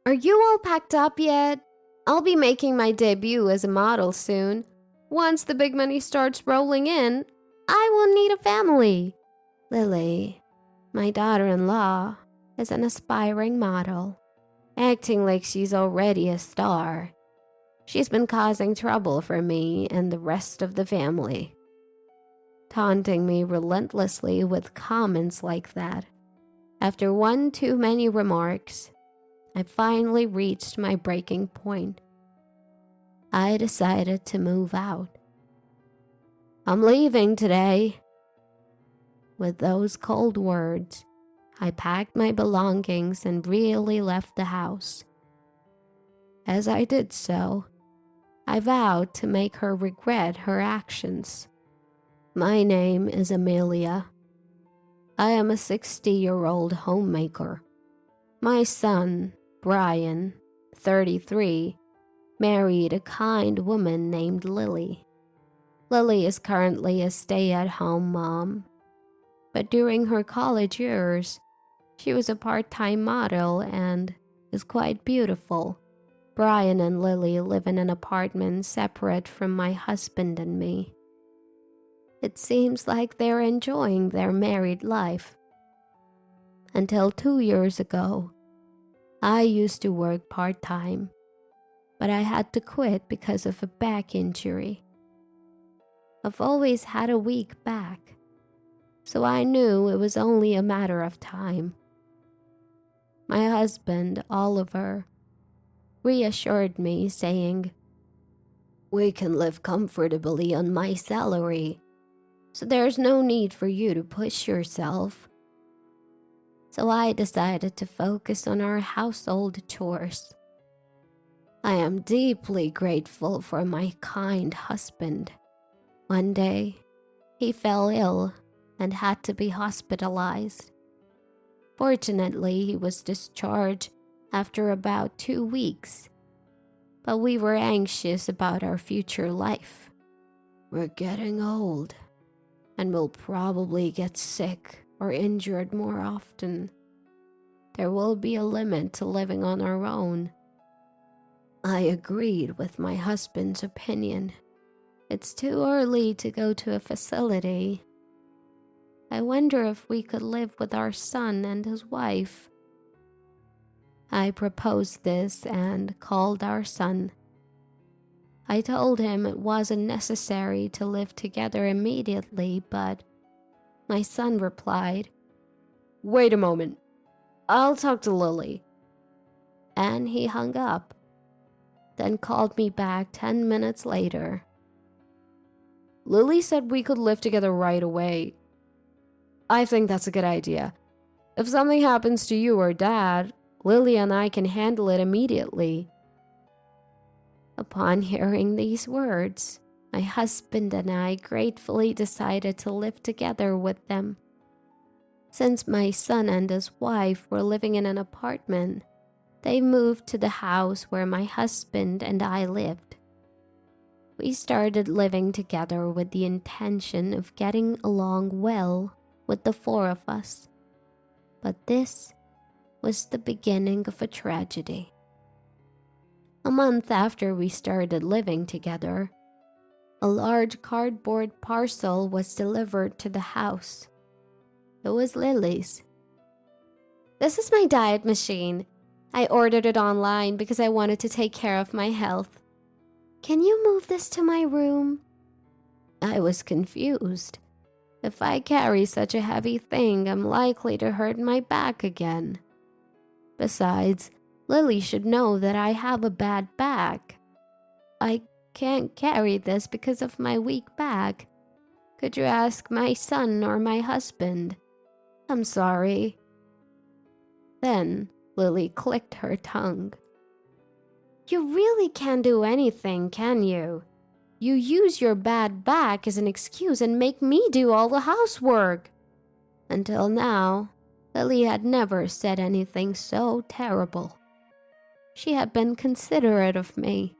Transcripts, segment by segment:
Are you all packed up yet? I'll be making my debut as a model soon. Once the big money starts rolling in, I will need a family. Lily, my daughter-in-law, is an aspiring model, acting like she's already a star. She's been causing trouble for me and the rest of the family, taunting me relentlessly with comments like that. After one too many remarks, I finally reached my breaking point. I decided to move out. I'm leaving today. With those cold words, I packed my belongings and really left the house. As I did so, I vowed to make her regret her actions. My name is Amelia. I am a 60-year-old homemaker. My son, Brian, 33, married a kind woman named Lily. Lily is currently a stay-at-home mom, but during her college years, she was a part-time model and is quite beautiful. Brian and Lily live in an apartment separate from my husband and me. It seems like they're enjoying their married life. Until 2 years ago, I used to work part-time, but I had to quit because of a back injury. I've always had a weak back, so I knew it was only a matter of time. My husband, Oliver, reassured me, saying, "We can live comfortably on my salary, so there's no need for you to push yourself." So I decided to focus on our household chores. I am deeply grateful for my kind husband. One day, he fell ill and had to be hospitalized. Fortunately, he was discharged after about 2 weeks, but we were anxious about our future life. We're getting old, and we'll probably get sick or injured more often. There will be a limit to living on our own. I agreed with my husband's opinion. It's too early to go to a facility. I wonder if we could live with our son and his wife. I proposed this and called our son. I told him it wasn't necessary to live together immediately, but my son replied, "Wait a moment. I'll talk to Lily." And he hung up, then called me back 10 minutes later. "Lily said we could live together right away. I think that's a good idea. If something happens to you or Dad, Lily and I can handle it immediately." Upon hearing these words, my husband and I gratefully decided to live together with them. Since my son and his wife were living in an apartment, they moved to the house where my husband and I lived. We started living together with the intention of getting along well with the 4 of us. But this was the beginning of a tragedy. A month after we started living together, a large cardboard parcel was delivered to the house. It was Lily's. "This is my diet machine. I ordered it online because I wanted to take care of my health. Can you move this to my room?" I was confused. If I carry such a heavy thing, I'm likely to hurt my back again. Besides, Lily should know that I have a bad back. "I can't carry this because of my weak back. Could you ask my son or my husband? I'm sorry." Then Lily clicked her tongue. "You really can't do anything, can you? You use your bad back as an excuse and make me do all the housework." Until now, Lily had never said anything so terrible. She had been considerate of me.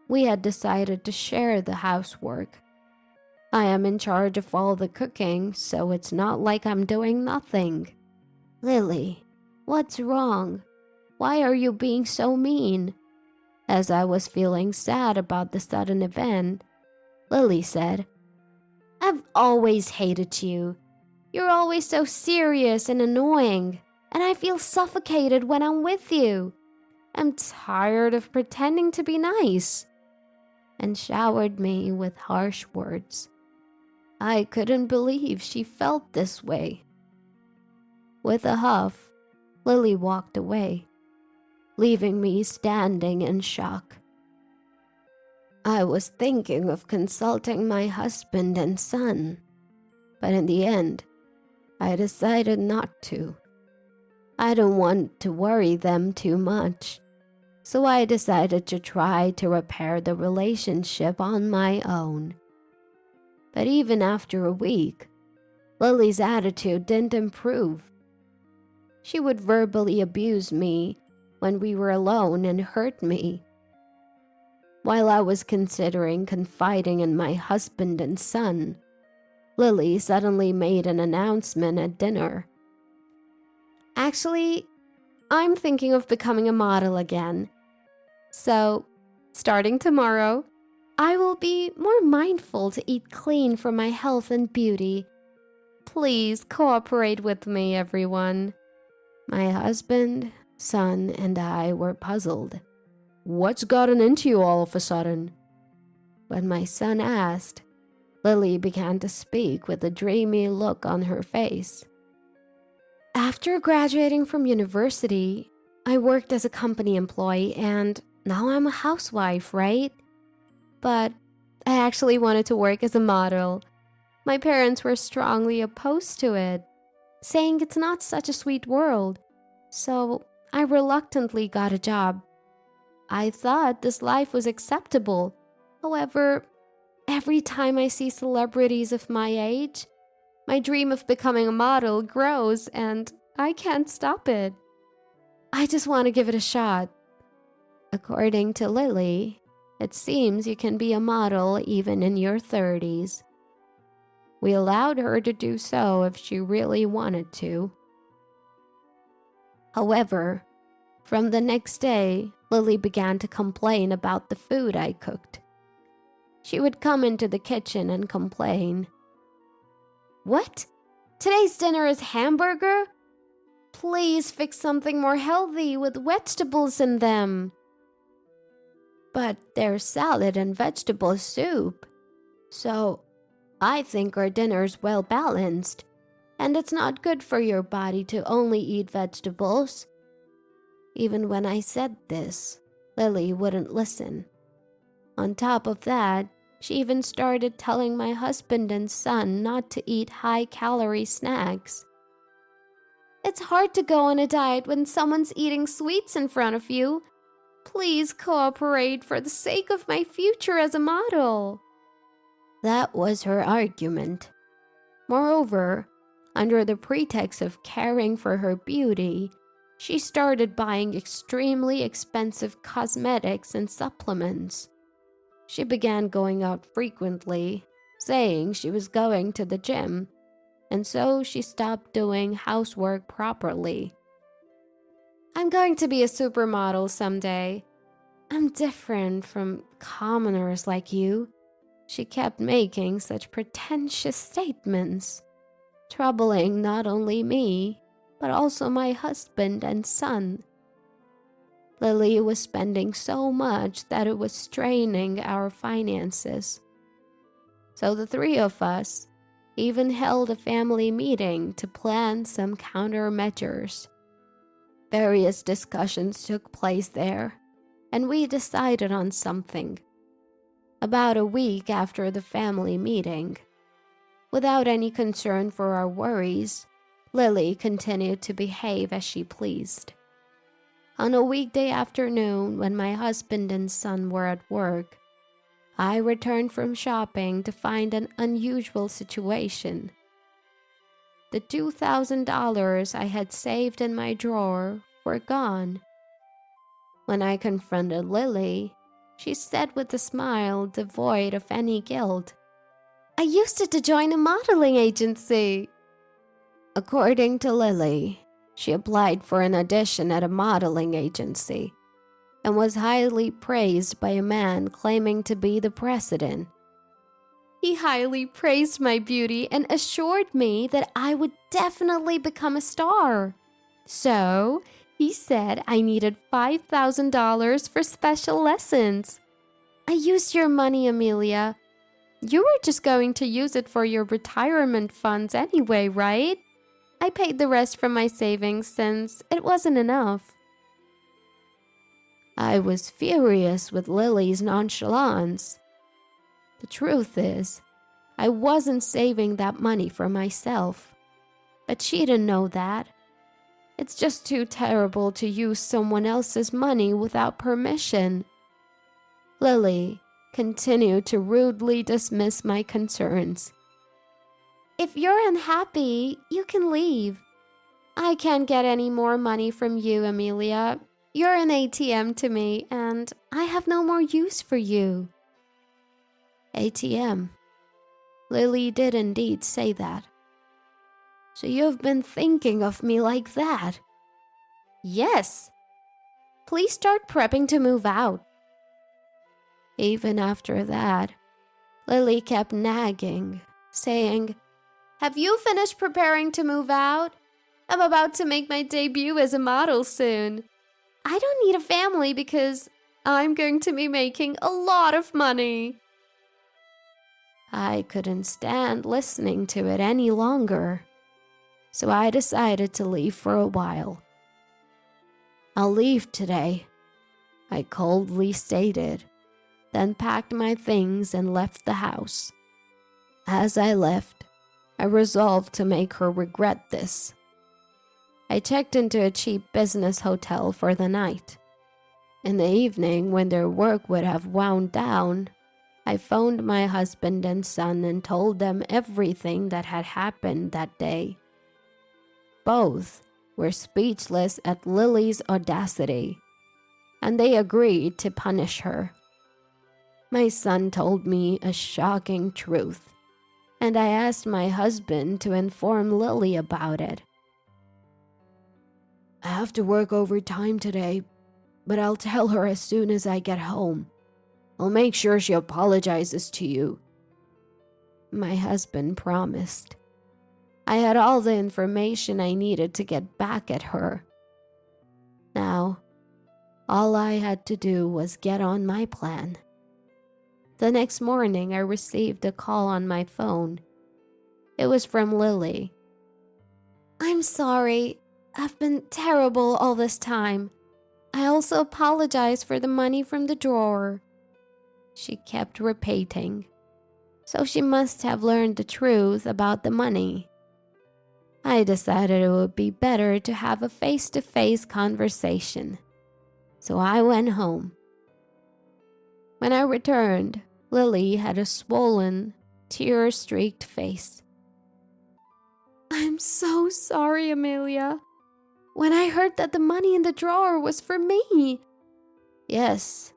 We had decided to share the housework. I am in charge of all the cooking, so it's not like I'm doing nothing. "Lily, what's wrong? Why are you being so mean?" As I was feeling sad about the sudden event, Lily said, "I've always hated you. You're always so serious and annoying, and I feel suffocated when I'm with you. I'm tired of pretending to be nice," and showered me with harsh words. I couldn't believe she felt this way. With a huff, Lily walked away, leaving me standing in shock. I was thinking of consulting my husband and son, but in the end, I decided not to. I don't want to worry them too much, so I decided to try to repair the relationship on my own. But even after a week, Lily's attitude didn't improve. She would verbally abuse me when we were alone and hurt me. While I was considering confiding in my husband and son, Lily suddenly made an announcement at dinner. "Actually, I'm thinking of becoming a model again. So, starting tomorrow, I will be more mindful to eat clean for my health and beauty. Please cooperate with me, everyone." My husband, son, and I were puzzled. "What's gotten into you all of a sudden?" When my son asked, Lily began to speak with a dreamy look on her face. "After graduating from university, I worked as a company employee and now I'm a housewife, right? But I actually wanted to work as a model. My parents were strongly opposed to it, saying it's not such a sweet world, so I reluctantly got a job. I thought this life was acceptable. However, every time I see celebrities of my age, my dream of becoming a model grows and I can't stop it. I just want to give it a shot." According to Lily, it seems you can be a model even in your 30s. We allowed her to do so if she really wanted to. However, from the next day, Lily began to complain about the food I cooked. She would come into the kitchen and complain. "What? Today's dinner is hamburger? Please fix something more healthy with vegetables in them." "But there's salad and vegetable soup. So I think our dinner's well balanced, and it's not good for your body to only eat vegetables." Even when I said this, Lily wouldn't listen. On top of that, she even started telling my husband and son not to eat high-calorie snacks. "It's hard to go on a diet when someone's eating sweets in front of you. Please cooperate for the sake of my future as a model." That was her argument. Moreover, under the pretext of caring for her beauty, she started buying extremely expensive cosmetics and supplements. She began going out frequently, saying she was going to the gym, and so she stopped doing housework properly. "I'm going to be a supermodel someday. I'm different from commoners like you." She kept making such pretentious statements, troubling not only me, but also my husband and son. Lily was spending so much that it was straining our finances. So the three of us even held a family meeting to plan some countermeasures. Various discussions took place there, and we decided on something. About a week after the family meeting, without any concern for our worries, Lily continued to behave as she pleased. On a weekday afternoon, when my husband and son were at work, I returned from shopping to find an unusual situation. The $2,000 I had saved in my drawer were gone. When I confronted Lily, she said with a smile devoid of any guilt, "I used it to join a modeling agency." According to Lily, She applied for an audition at a modeling agency and was highly praised by a man claiming to be the president. He highly praised my beauty and assured me that I would definitely become a star. So, he said I needed $5,000 for special lessons. I used your money, Amelia. You were just going to use it for your retirement funds anyway, right? I paid the rest from my savings since it wasn't enough. I was furious with Lily's nonchalance. The truth is, I wasn't saving that money for myself, but she didn't know that. It's just too terrible to use someone else's money without permission. Lily continued to rudely dismiss my concerns. If you're unhappy, you can leave. I can't get any more money from you, Amelia. You're an ATM to me, and I have no more use for you. ATM. Lily did indeed say that. So you've been thinking of me like that? Yes. Please start prepping to move out. Even after that, Lily kept nagging, saying, Have you finished preparing to move out? I'm about to make my debut as a model soon. I don't need a family because I'm going to be making a lot of money. I couldn't stand listening to it any longer, so I decided to leave for a while. I'll leave today, I coldly stated, then packed my things and left the house. As I left, I resolved to make her regret this. I checked into a cheap business hotel for the night. In the evening, when their work would have wound down, I phoned my husband and son and told them everything that had happened that day. Both were speechless at Lily's audacity, and they agreed to punish her. My son told me a shocking truth, and I asked my husband to inform Lily about it. I have to work overtime today, but I'll tell her as soon as I get home. I'll make sure she apologizes to you, my husband promised. I had all the information I needed to get back at her. Now, all I had to do was get on my plan. The next morning, I received a call on my phone. It was from Lily. I'm sorry. I've been terrible all this time. I also apologize for the money from the drawer. She kept repeating. So she must have learned the truth about the money. I decided it would be better to have a face-to-face conversation. So I went home. When I returned, Lily had a swollen, tear-streaked face. I'm so sorry, Amelia. When I heard that the money in the drawer was for me. Yes,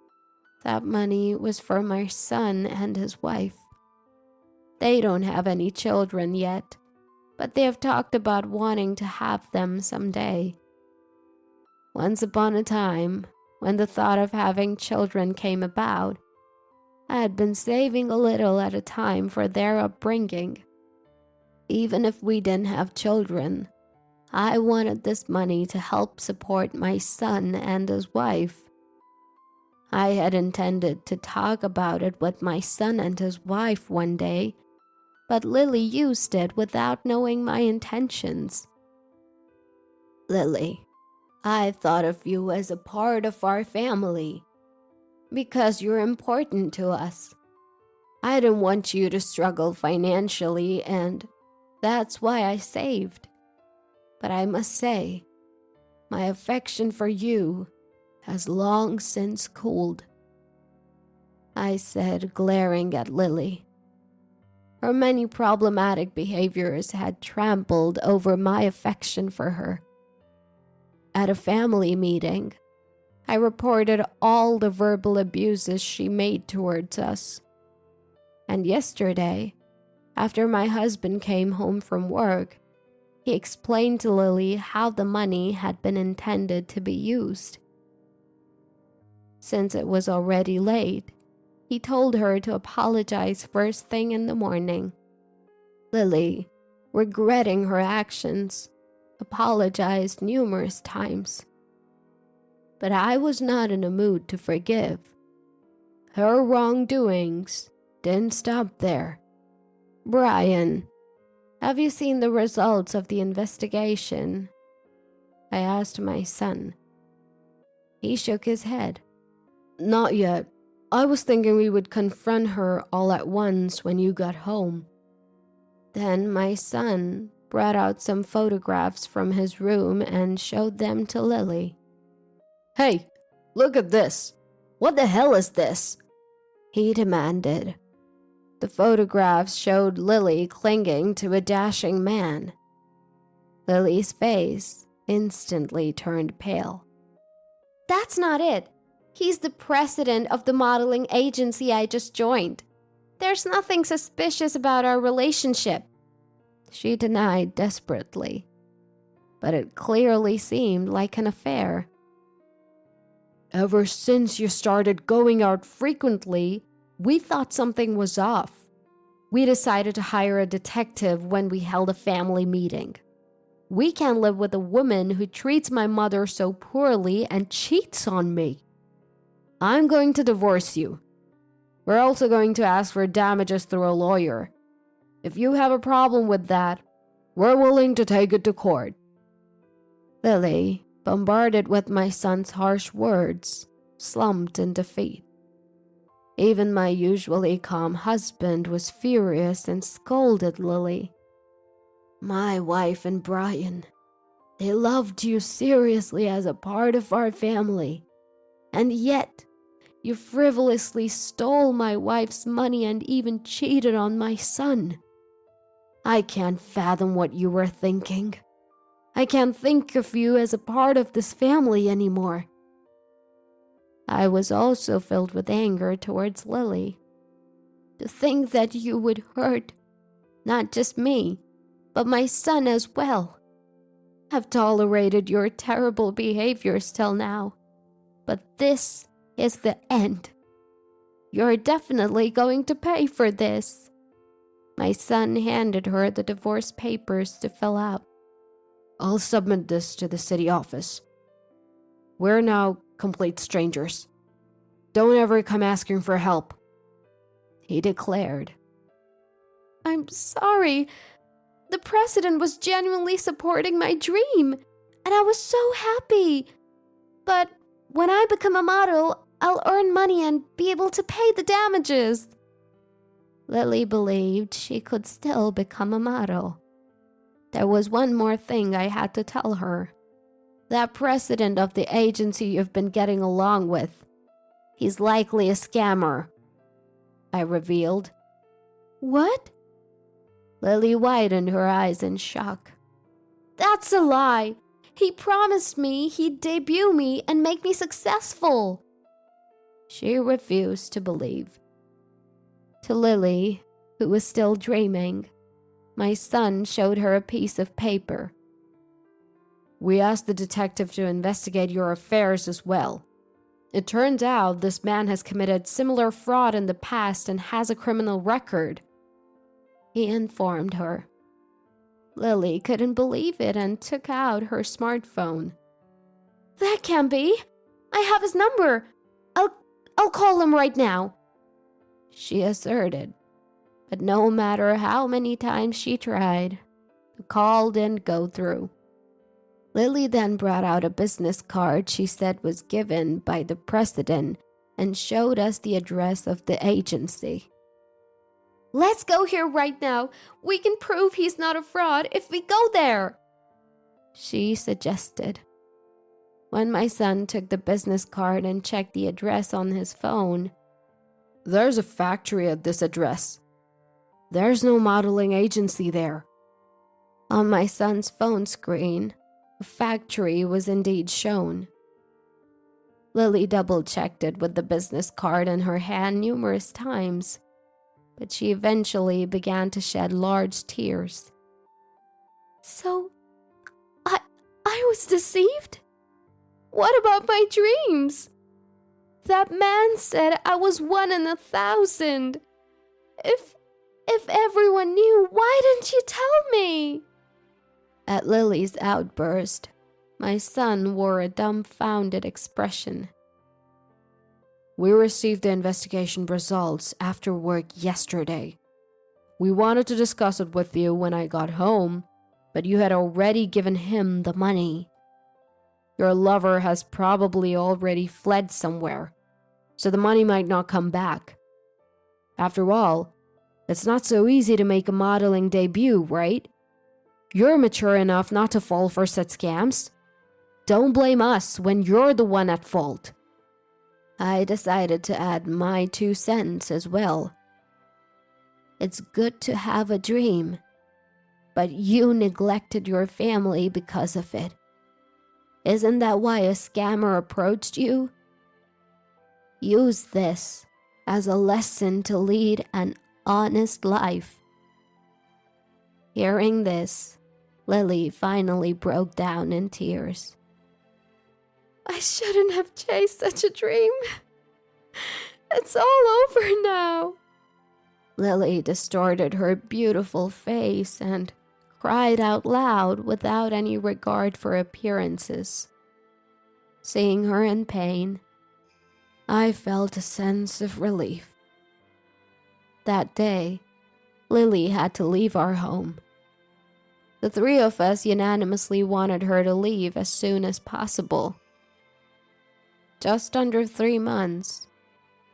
that money was for my son and his wife. They don't have any children yet, but they have talked about wanting to have them someday. Once upon a time, when the thought of having children came about, I had been saving a little at a time for their upbringing. Even if we didn't have children, I wanted this money to help support my son and his wife. I had intended to talk about it with my son and his wife one day, but Lily used it without knowing my intentions. Lily, I thought of you as a part of our family, because you're important to us. I didn't want you to struggle financially, and that's why I saved. But I must say, my affection for you has long since cooled, I said, glaring at Lily. Her many problematic behaviors had trampled over my affection for her. At a family meeting, I reported all the verbal abuses she made towards us. And yesterday, after my husband came home from work, He explained to Lily how the money had been intended to be used. Since it was already late, he told her to apologize first thing in the morning. Lily, regretting her actions, apologized numerous times. But I was not in a mood to forgive. Her wrongdoings didn't stop there. Brian, have you seen the results of the investigation? I asked my son. He shook his head. Not yet. I was thinking we would confront her all at once when you got home. Then my son brought out some photographs from his room and showed them to Lily. Hey, look at this. What the hell is this? He demanded. The photographs showed Lily clinging to a dashing man. Lily's face instantly turned pale. That's not it. He's the president of the modeling agency I just joined. There's nothing suspicious about our relationship, she denied desperately. But it clearly seemed like an affair. Ever since you started going out frequently, we thought something was off. We decided to hire a detective when we held a family meeting. We can't live with a woman who treats my mother so poorly and cheats on me. I'm going to divorce you. We're also going to ask for damages through a lawyer. If you have a problem with that, we're willing to take it to court. Lily, bombarded with my son's harsh words, slumped in defeat. Even my usually calm husband was furious and scolded Lily. My wife and Brian, they loved you seriously as a part of our family, and yet you frivolously stole my wife's money and even cheated on my son. I can't fathom what you were thinking. I can't think of you as a part of this family anymore. I was also filled with anger towards Lily. To think that you would hurt not just me, but my son as well. I've tolerated your terrible behaviors till now, but this is the end. You're definitely going to pay for this. My son handed her the divorce papers to fill out. I'll submit this to the city office. We're now complete strangers. Don't ever come asking for help, he declared. I'm sorry. The president was genuinely supporting my dream, and I was so happy. But when I become a model, I'll earn money and be able to pay the damages. Lily believed she could still become a model. There was one more thing I had to tell her. That president of the agency you've been getting along with, he's likely a scammer, I revealed. What? Lily widened her eyes in shock. That's a lie. He promised me he'd debut me and make me successful. She refused to believe. To Lily, who was still dreaming, my son showed her a piece of paper. We asked the detective to investigate your affairs as well. It turns out this man has committed similar fraud in the past and has a criminal record, he informed her. Lily couldn't believe it and took out her smartphone. That can't be. I have his number. I'll call him right now, she asserted. But no matter how many times she tried, the call didn't go through. Lily then brought out a business card she said was given by the president and showed us the address of the agency. Let's go here right now. We can prove he's not a fraud if we go there, she suggested. When my son took the business card and checked the address on his phone, there's a factory at this address. There's no modeling agency there. On my son's phone screen, a factory was indeed shown. Lily double-checked it with the business card in her hand numerous times, but she eventually began to shed large tears. So, was deceived? What about my dreams? That man said I was 1 in 1,000. If everyone knew, why didn't you tell me? At Lily's outburst, my son wore a dumbfounded expression. We received the investigation results after work yesterday. We wanted to discuss it with you when I got home, but you had already given him the money. Your lover has probably already fled somewhere, so the money might not come back. After all, it's not so easy to make a modeling debut, right? You're mature enough not to fall for such scams. Don't blame us when you're the one at fault. I decided to add my 2 cents as well. It's good to have a dream, but you neglected your family because of it. Isn't that why a scammer approached you? Use this as a lesson to lead an honest life. Hearing this, Lily finally broke down in tears. I shouldn't have chased such a dream. It's all over now. Lily distorted her beautiful face and cried out loud without any regard for appearances. Seeing her in pain, I felt a sense of relief. That day, Lily had to leave our home. The 3 of us unanimously wanted her to leave as soon as possible. Just under 3 months,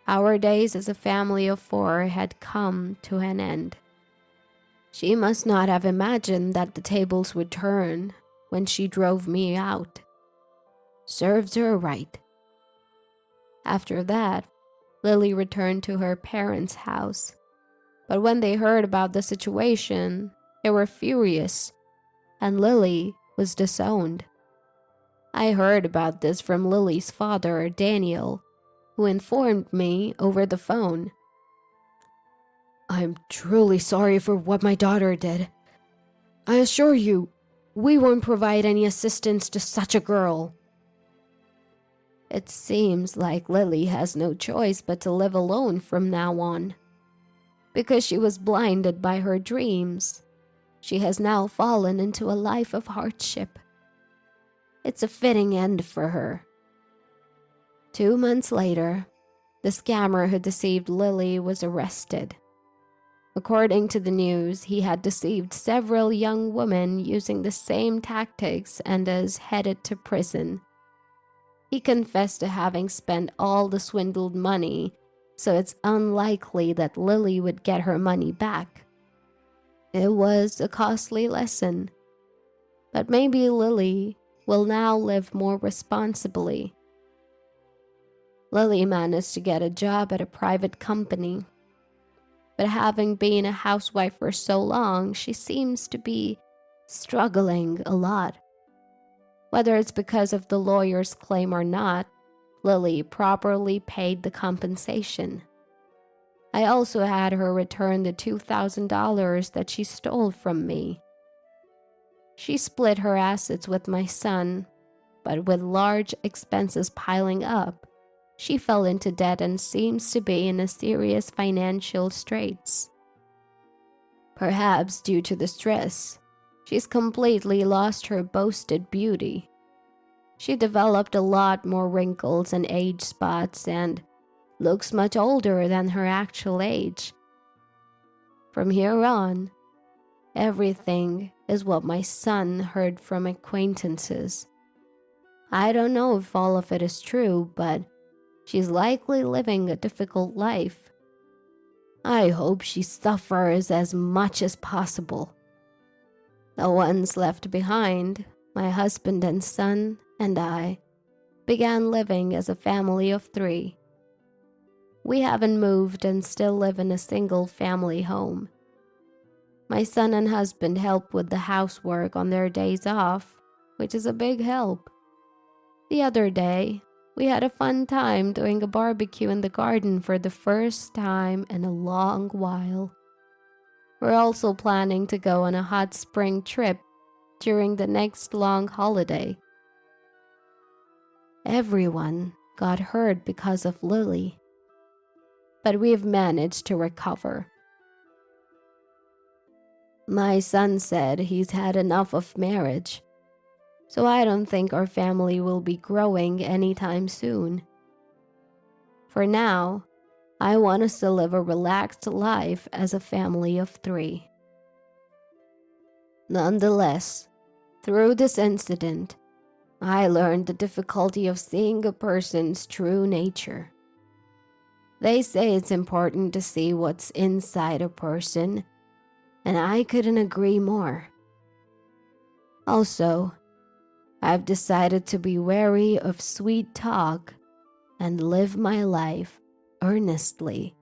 our days as a family of 4 had come to an end. She must not have imagined that the tables would turn when she drove me out. Serves her right. After that, Lily returned to her parents' house. But when they heard about the situation, they were furious, and Lily was disowned. I heard about this from Lily's father, Daniel, who informed me over the phone. I'm truly sorry for what my daughter did. I assure you, we won't provide any assistance to such a girl. It seems like Lily has no choice but to live alone from now on. Because she was blinded by her dreams, she has now fallen into a life of hardship. It's a fitting end for her. 2 months later, the scammer who deceived Lily was arrested. According to the news, he had deceived several young women using the same tactics and is headed to prison. He confessed to having spent all the swindled money, so it's unlikely that Lily would get her money back. It was a costly lesson, but maybe Lily will now live more responsibly. Lily managed to get a job at a private company, but having been a housewife for so long, she seems to be struggling a lot. Whether it's because of the lawyer's claim or not, Lily properly paid the compensation. I also had her return the $2,000 that she stole from me. She split her assets with my son, but with large expenses piling up, she fell into debt and seems to be in a serious financial straits. Perhaps due to the stress, she's completely lost her boasted beauty. She developed a lot more wrinkles and age spots and looks much older than her actual age. From here on, everything is what my son heard from acquaintances. I don't know if all of it is true, but she's likely living a difficult life. I hope she suffers as much as possible. The ones left behind, my husband and son and I, began living as a family of 3. We haven't moved and still live in a single-family home. My son and husband help with the housework on their days off, which is a big help. The other day, we had a fun time doing a barbecue in the garden for the first time in a long while. We're also planning to go on a hot spring trip during the next long holiday. Everyone got hurt because of Lily, but we've managed to recover. My son said he's had enough of marriage, so I don't think our family will be growing anytime soon. For now, I want us to live a relaxed life as a family of 3. Nonetheless, through this incident, I learned the difficulty of seeing a person's true nature. They say it's important to see what's inside a person, and I couldn't agree more. Also, I've decided to be wary of sweet talk and live my life earnestly